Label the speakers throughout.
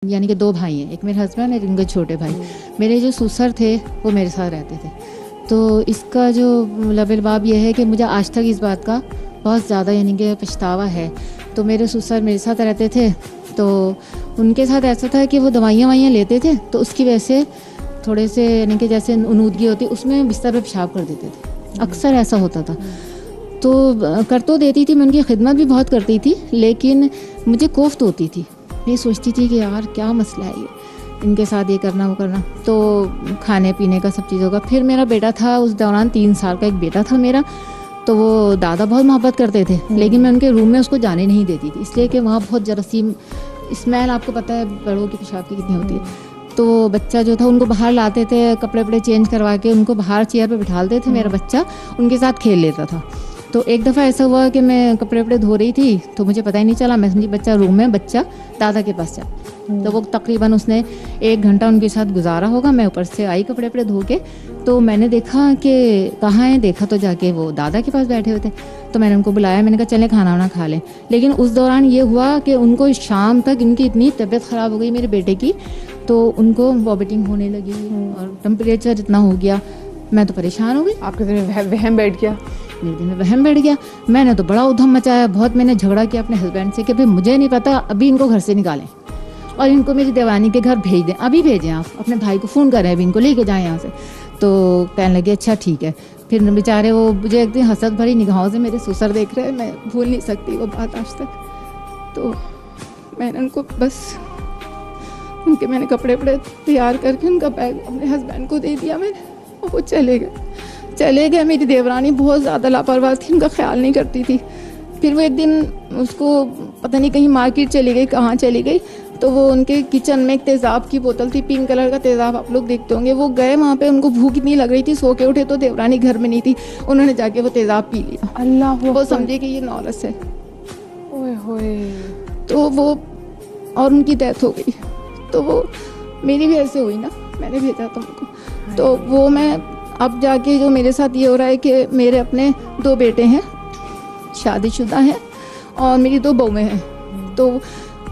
Speaker 1: यानी कि 2 भाई हैं, एक मेरे हस्बैंड और इनके छोटे भाई। मेरे जो ससुर थे वो मेरे साथ रहते थे। तो इसका जो लबेलबाब ये है कि मुझे आज तक इस बात का बहुत ज़्यादा यानी कि पछतावा है। तो मेरे ससुर मेरे साथ रहते थे, तो उनके साथ ऐसा था कि वो दवाइयाँ लेते थे, तो उसकी वजह से थोड़े से यानी कि जैसे उनूदगी होती उसमें बिस्तर पर पेशाब कर देते थे। अक्सर ऐसा होता था। तो कर तो देती थी, मैं उनकी खिदमत भी बहुत करती थी, लेकिन मुझे कोफ्त होती थी। मैं सोचती थी कि यार क्या मसला है ये, इनके साथ ये करना वो करना। तो खाने पीने का सब चीज़ों का। फिर मेरा बेटा था, उस दौरान 3 साल का एक बेटा था मेरा। तो वो दादा बहुत मोहब्बत करते थे, लेकिन मैं उनके रूम में उसको जाने नहीं देती थी, इसलिए कि वहाँ बहुत जरासीम स्मेल, आपको पता है बड़ों की पेशाब की कितनी होती है। तो बच्चा जो था उनको बाहर लाते थे, कपड़े वपड़े चेंज करवा के उनको बाहर चेयर पे बिठाते थे। मेरा बच्चा उनके साथ खेल लेता था। तो एक दफ़ा ऐसा हुआ कि मैं कपड़े वपड़े धो रही थी, तो मुझे पता ही नहीं चला, मैं समझी बच्चा रूम में, बच्चा दादा के पास चला। तो वो तकरीबन उसने 1 घंटा उनके साथ गुजारा होगा। मैं ऊपर से आई कपड़े वपड़े धो के, तो मैंने देखा कि कहाँ है, देखा तो जाके वो दादा के पास बैठे हुए थे। तो मैंने उनको बुलाया, मैंने कहा चलें खाना वाना खा लें। लेकिन उस दौरान ये हुआ कि उनको शाम तक इनकी इतनी तबीयत ख़राब हो गई मेरे बेटे की, तो उनको वॉमिटिंग होने लगी और टेम्परेचर इतना हो गया। मैं तो परेशान हो गई।
Speaker 2: आपके दिल में वहम बैठ गया?
Speaker 1: मेरे दिल में वहम बैठ गया। मैंने तो बड़ा उधम मचाया, बहुत मैंने झगड़ा किया अपने हस्बैंड से कि भाई मुझे नहीं पता, अभी इनको घर से निकालें और इनको मेरी देवानी के घर भेज दें, अभी भेजें, आप अपने भाई को फ़ोन करें, अभी इनको लेके जाएं यहाँ से। तो कहने लगे अच्छा ठीक है। फिर बेचारे वो मुझे एक दिन हसरत भरी निगाहों से मेरे ससुर देख रहे हैं, मैं भूल नहीं सकती वो बात आज तक। तो मैंने उनको बस मैंने कपड़े वपड़े तैयार करके उनका बैग अपने हस्बैंड को दे दिया मैंने, और वो चले गए। मेरी देवरानी बहुत ज़्यादा लापरवाह थी, उनका ख्याल नहीं करती थी। फिर वो एक दिन उसको पता नहीं कहीं मार्केट चली गई, कहाँ चली गई, तो वो उनके किचन में एक तेज़ाब की बोतल थी, पिंक कलर का तेज़ाब, आप लोग देखते होंगे। वो गए वहाँ पे, उनको भूख इतनी लग रही थी, सो के उठे तो देवरानी घर में नहीं थी, उन्होंने जाके वो तेज़ाब पी लिया।
Speaker 2: अल्लाह,
Speaker 1: वो समझे कि ये नौरस है।
Speaker 2: ओए होए।
Speaker 1: तो वो और उनकी डेथ हो गई। तो वो मेरी भी ऐसे हुई ना, मैंने भेजा था उनको। तो वो मैं अब जाके जो मेरे साथ ये हो रहा है कि मेरे अपने 2 बेटे हैं, शादीशुदा हैं, और मेरी 2 बहुएं हैं। तो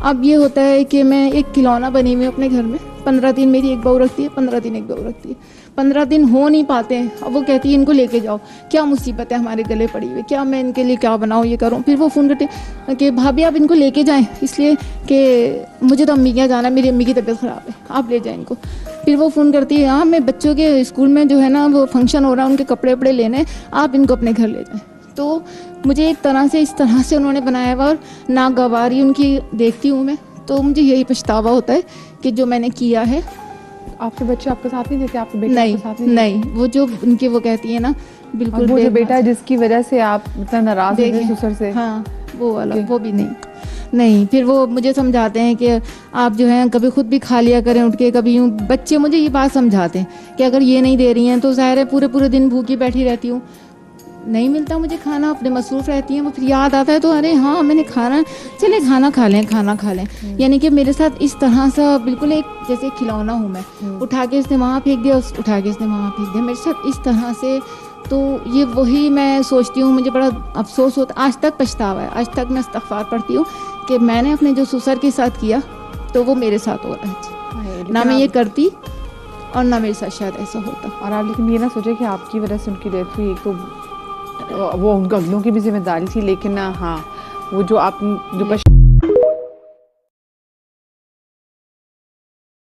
Speaker 1: अब ये होता है कि मैं एक खिलौना बनी हुई हूँ अपने घर में। 15 दिन मेरी एक बहू रखती है, 15 दिन एक बहू रखती है। 15 दिन हो नहीं पाते हैं, अब वो कहती है इनको लेके जाओ, क्या मुसीबत है हमारे गले पड़ी हुई, क्या मैं इनके लिए क्या बनाऊँ, ये करूँ। फिर वो फ़ोन करते कि भाभी आप इनको लेके जाएं, इसलिए कि मुझे तो अम्मी के यहाँ जाना, मेरी अम्मी की तबीयत ख़राब है, आप ले जाएं इनको। फिर वो फ़ोन करती है हाँ मैं बच्चों के स्कूल में जो है ना वो फंक्शन हो रहा है, उनके कपड़े वपड़े लेने, आप इनको अपने घर ले जाएँ। तो मुझे एक तरह से इस तरह से उन्होंने बनाया हुआ, और नागवारी उनकी देखती हूँ मैं, तो मुझे यही पछतावा होता है कि जो मैंने किया है।
Speaker 2: आपके बच्चे आपके साथ नहीं देते? आपके बेटे
Speaker 1: नहीं,
Speaker 2: आपके साथ
Speaker 1: नहीं, वो जो उनकी वो कहती है ना, बिल्कुल
Speaker 2: वो जो बेटा है जिसकी वजह से आप इतना नाराज हैं ससुर से,
Speaker 1: हाँ वो वाला, वो भी नहीं। फिर वो मुझे समझाते हैं कि आप जो है कभी खुद भी खा लिया करें उठ के, कभी यूँ। बच्चे मुझे ये बात समझाते हैं कि अगर ये नहीं दे रही हैं तो ज़ाहिर है पूरे दिन भूखी बैठी रहती हूँ, नहीं मिलता मुझे खाना, अपने मसरूफ़ रहती हैं। वो फिर याद आता है तो अरे हाँ मैंने खाना, चले खाना खा लें। यानी कि मेरे साथ इस तरह सा बिल्कुल एक जैसे खिलौना हूँ मैं, उठा के इसने वहाँ फेंक दिया, उठा के इसने वहाँ फेंक दिया, मेरे साथ इस तरह से। तो ये वही मैं सोचती हूँ, मुझे बड़ा अफसोस होता, आज तक पछतावा है। आज तक मैं इस्तग़फ़ार पढ़ती हूँ कि मैंने अपने जो ससुर के साथ किया तो वो मेरे साथ हो रहा है, ना मैं ये करती और ना मेरे साथ शायद ऐसा होता।
Speaker 2: और आप लेकिन ये ना सोचे कि आपकी वजह से उनकी डेथ हुई, एक तो वो उनके अगलों की भी जिम्मेदारी थी, लेकिन हाँ वो जो आप जो